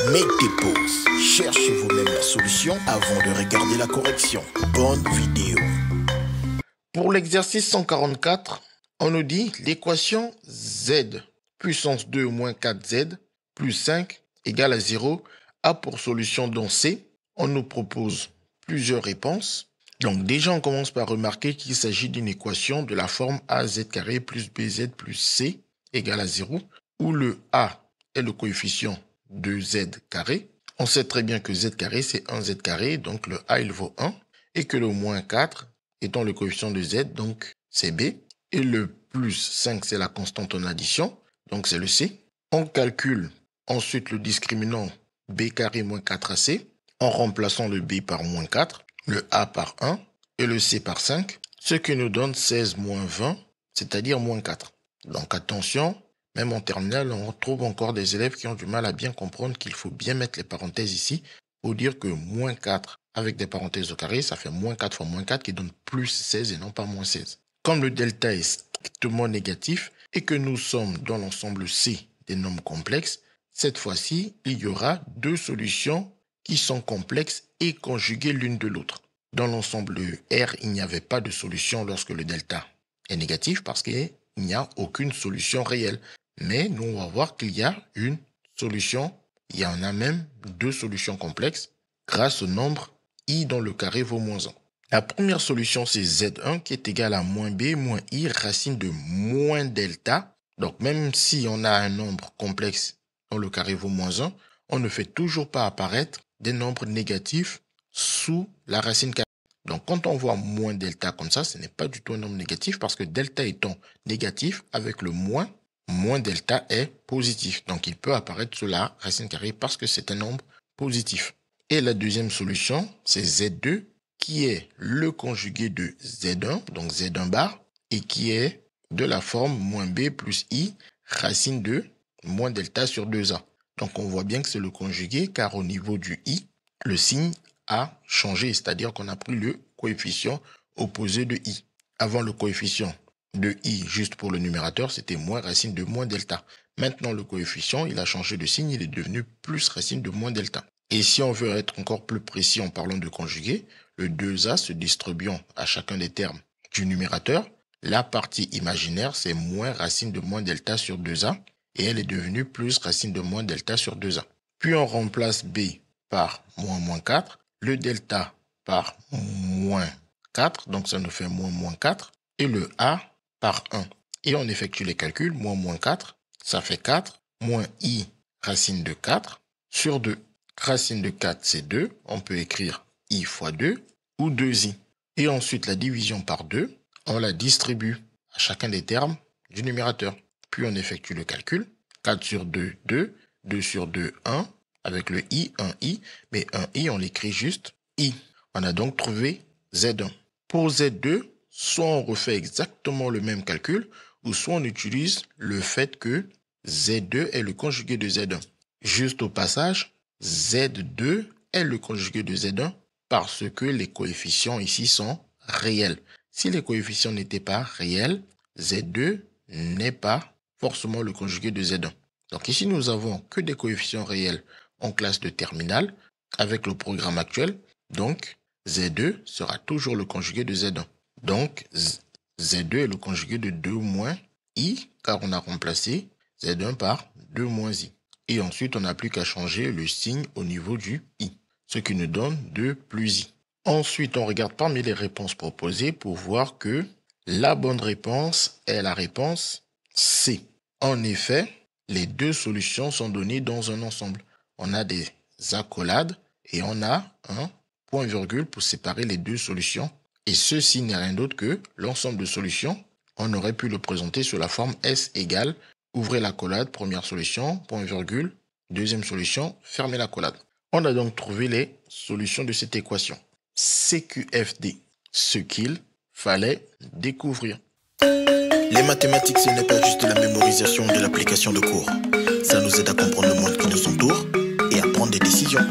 Mettez pause, cherchez vous-même la solution avant de regarder la correction. Bonne vidéo. Pour l'exercice 144, on nous dit l'équation z puissance 2 moins 4z plus 5 égale à 0 a pour solution dans C. On nous propose plusieurs réponses. Donc déjà, on commence par remarquer qu'il s'agit d'une équation de la forme az carré plus bz plus c égale à 0, où le a est le coefficient de z carré. On sait très bien que z carré, c'est 1z carré, donc le a, il vaut 1, et que le moins 4 étant le coefficient de z, donc c'est b, et le plus 5, c'est la constante en addition, donc c'est le c. On calcule ensuite le discriminant b carré moins 4ac, en remplaçant le b par moins 4, le a par 1 et le c par 5, ce qui nous donne 16 moins 20, c'est-à-dire moins 4. Donc attention, même en terminale, on retrouve encore des élèves qui ont du mal à bien comprendre qu'il faut bien mettre les parenthèses ici pour dire que moins 4 avec des parenthèses au carré, ça fait moins 4 fois moins 4 qui donne plus 16 et non pas moins 16. Comme le delta est strictement négatif et que nous sommes dans l'ensemble C des nombres complexes, cette fois-ci, il y aura deux solutions qui sont complexes et conjuguées l'une de l'autre. Dans l'ensemble R, il n'y avait pas de solution lorsque le delta est négatif parce qu'il n'y a aucune solution réelle. Mais nous, on va voir qu'il y a une solution, il y en a même deux solutions complexes grâce au nombre i dont le carré vaut moins 1. La première solution, c'est z1 qui est égal à moins b moins i racine de moins delta. Donc même si on a un nombre complexe dont le carré vaut moins 1, on ne fait toujours pas apparaître des nombres négatifs sous la racine carrée. Donc quand on voit moins delta comme ça, ce n'est pas du tout un nombre négatif parce que delta étant négatif avec le moins delta est positif. Donc il peut apparaître sous la racine carrée parce que c'est un nombre positif. Et la deuxième solution, c'est z2 qui est le conjugué de z1, donc z1 bar, et qui est de la forme moins b plus i racine de moins delta sur 2a. Donc on voit bien que c'est le conjugué car au niveau du i, le signe a changé, c'est-à-dire qu'on a pris le coefficient opposé de i. Avant le coefficient de i, juste pour le numérateur, c'était moins racine de moins delta. Maintenant le coefficient, il a changé de signe, il est devenu plus racine de moins delta. Et si on veut être encore plus précis en parlant de conjugué, le 2a se distribuant à chacun des termes du numérateur, la partie imaginaire, c'est moins racine de moins delta sur 2a, et elle est devenue plus racine de moins delta sur 2a. Puis on remplace b par moins 4, le delta par moins 4, donc ça nous fait moins 4, et le a par 1. Et on effectue les calculs, moins 4, ça fait 4, moins i racine de 4 sur 2. Racine de 4, c'est 2, on peut écrire i fois 2 ou 2i. Et ensuite la division par 2, on la distribue à chacun des termes du numérateur. Puis on effectue le calcul, 4 sur 2, 2, 2 sur 2, 1, avec le i, 1i, mais 1i, on l'écrit juste i. On a donc trouvé z1. Pour z2, soit on refait exactement le même calcul, ou soit on utilise le fait que z2 est le conjugué de z1. Juste au passage, z2 est le conjugué de z1 parce que les coefficients ici sont réels. Si les coefficients n'étaient pas réels, z2 n'est pas forcément le conjugué de z1. Donc ici, nous avons que des coefficients réels en classe de terminale avec le programme actuel. Donc, z2 sera toujours le conjugué de z1. Donc, z2 est le conjugué de 2 moins i, car on a remplacé z1 par 2 moins i. Et ensuite, on n'a plus qu'à changer le signe au niveau du i, ce qui nous donne 2 plus i. Ensuite, on regarde parmi les réponses proposées pour voir que la bonne réponse est la réponse C. En effet, les deux solutions sont données dans un ensemble. On a des accolades et on a un point-virgule pour séparer les deux solutions. Et ceci n'est rien d'autre que l'ensemble de solutions. On aurait pu le présenter sous la forme S égale, ouvrez l'accolade, première solution, point-virgule, deuxième solution, fermez l'accolade. On a donc trouvé les solutions de cette équation. CQFD, ce qu'il fallait découvrir. Les mathématiques, ce n'est pas juste de la mémorisation de l'application de cours. Ça nous aide à comprendre le monde qui nous entoure et à prendre des décisions.